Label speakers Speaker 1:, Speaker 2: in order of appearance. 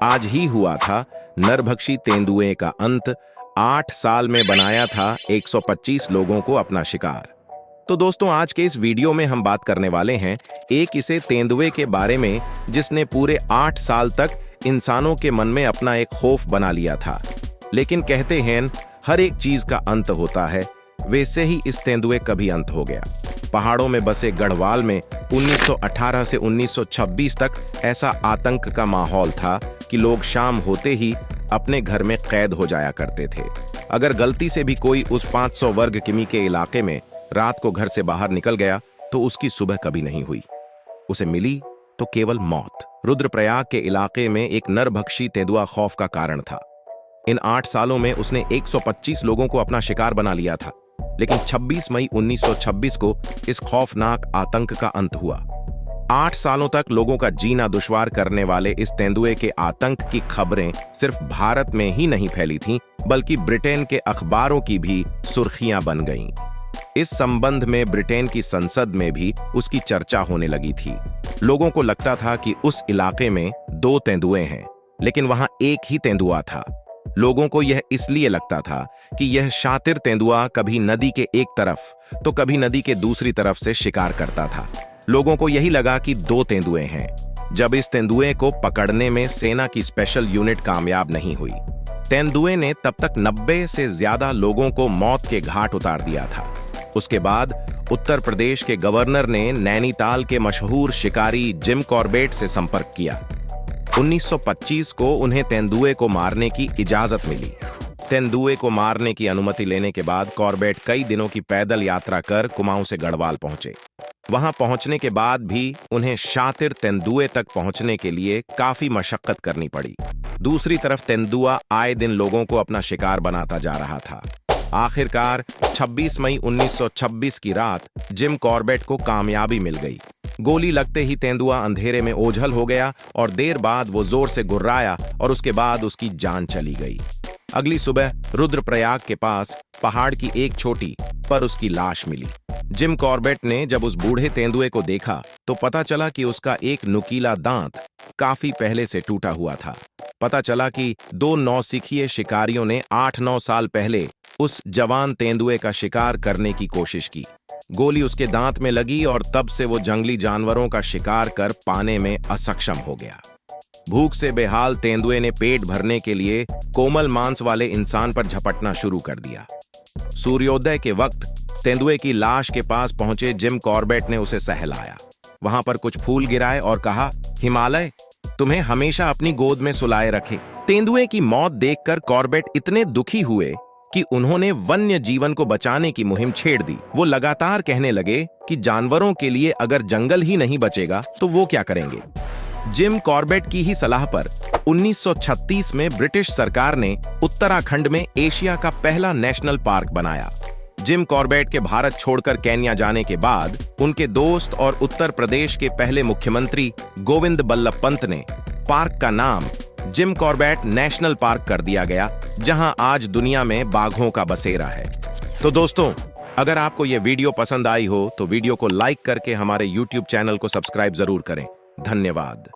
Speaker 1: आज ही हुआ था नरभक्षी तेंदुए का अंत। 8 साल में बनाया था 125 लोगों को अपना शिकार। तो दोस्तों, आज के इस वीडियो में हम बात करने वाले हैं एक ऐसे तेंदुए के बारे में जिसने पूरे 8 साल तक इंसानों के मन में अपना एक खौफ बना लिया था। लेकिन कहते हैं हर एक चीज का अंत होता है, वैसे ही इस तेंदुए का भी अंत हो गया। पहाड़ों में बसे गढ़वाल में 1918 से 1926 तक ऐसा आतंक का माहौल था कि लोग शाम होते ही अपने घर में कैद हो जाया करते थे। अगर गलती से भी कोई उस 500 वर्ग किमी के इलाके में रात को घर से बाहर निकल गया तो उसकी सुबह कभी नहीं हुई। उसे मिली तो केवल मौत। रुद्रप्रयाग के इलाके में एक नरभक्षी तेंदुआ खौफ का कारण था। इन 8 सालों में उसने 125 लोगों को अपना शिकार बना लिया था। लेकिन 26 मई 1926 को इस खौफनाक आतंक का अंत हुआ। 8 सालों तक लोगों का जीना दुश्वार करने वाले इस तेंदुए के आतंक की खबरें सिर्फ भारत में ही नहीं फैली थीं, बल्कि ब्रिटेन के अखबारों की भी सुर्खियां बन गईं। इस संबंध में ब्रिटेन की संसद में भी उसकी चर्चा होने लगी थी। लोगों को लगता था कि उस इलाके में 2 तेंदुए हैं, लेकिन वहां एक ही तेंदुआ था। लोगों को यह इसलिए लगता था कि यह शातिर तेंदुआ कभी नदी के एक तरफ तो कभी नदी के दूसरी तरफ से शिकार करता था। लोगों को यही लगा कि 2 तेंदुए हैं। जब इस तेंदुए को पकड़ने में सेना की स्पेशल यूनिट कामयाब नहीं हुई, तेंदुए ने तब तक 90 से ज्यादा लोगों को मौत के घाट उतार दिया था। उसके बाद उत्तर प्रदेश के गवर्नर ने नैनीताल के मशहूर शिकारी जिम कॉर्बेट से संपर्क किया। 1925 को उन्हें तेंदुए को मारने की इजाजत मिली। तेंदुए को मारने की अनुमति लेने के बाद कॉर्बेट कई दिनों की पैदल यात्रा कर कुमाऊं से गढ़वाल पहुंचे। वहां पहुंचने के बाद भी उन्हें शातिर तेंदुए तक पहुंचने के लिए काफी मशक्कत करनी पड़ी। दूसरी तरफ तेंदुआ आए दिन लोगों को अपना शिकार बनाता जा रहा था। आखिरकार 26 मई 1926 की रात जिम कॉर्बेट को कामयाबी मिल गई। गोली लगते ही तेंदुआ अंधेरे में ओझल हो गया और देर बाद वो जोर से गुर्राया और उसके बाद उसकी जान चली गई। अगली सुबह रुद्रप्रयाग के पास पहाड़ की एक छोटी पर उसकी लाश मिली। जिम कॉर्बेट ने जब उस बूढ़े तेंदुए को देखा तो पता चला कि उसका एक नुकीला दांत काफी पहले से टूटा हुआ था। पता चला कि 2 नौसिखिए शिकारियों ने 8-9 साल पहले उस जवान तेंदुए का शिकार करने की कोशिश की। गोली उसके दांत में लगी और तब से वो जंगली जानवरों का शिकार कर पाने में असक्षम हो गया। भूख से बेहाल तेंदुए ने पेट भरने के लिए कोमल मांस वाले इंसान पर झपटना शुरू कर दिया। सूर्योदय के वक्त तेंदुए की लाश के पास पहुंचे जिम कॉर्बेट ने उसे सहलाया। वहां पर कुछ फूल गिराए और कहा, हिमालय तुम्हें हमेशा अपनी गोद में सुलाए रखे। तेंदुए की मौत देखकर कॉर्बेट इतने दुखी हुए कि उन्होंने वन्य जीवन को बचाने की मुहिम छेड़ दी। वो लगातार कहने लगे कि जानवरों के लिए अगर जंगल ही नहीं बचेगा तो वो क्या करेंगे। जिम कॉर्बेट की ही सलाह पर 1936 में ब्रिटिश सरकार ने उत्तराखंड में एशिया का पहला नेशनल पार्क बनाया। जिम कॉर्बेट के भारत छोड़कर केन्या जाने के बाद उनके दोस्त और उत्तर प्रदेश के पहले मुख्यमंत्री गोविंद बल्लभ पंत ने पार्क का नाम जिम कॉर्बेट नेशनल पार्क कर दिया गया, जहां आज दुनिया में बाघों का बसेरा है। तो दोस्तों, अगर आपको यह वीडियो पसंद आई हो तो वीडियो को लाइक करके हमारे YouTube चैनल को सब्सक्राइब जरूर करें। धन्यवाद।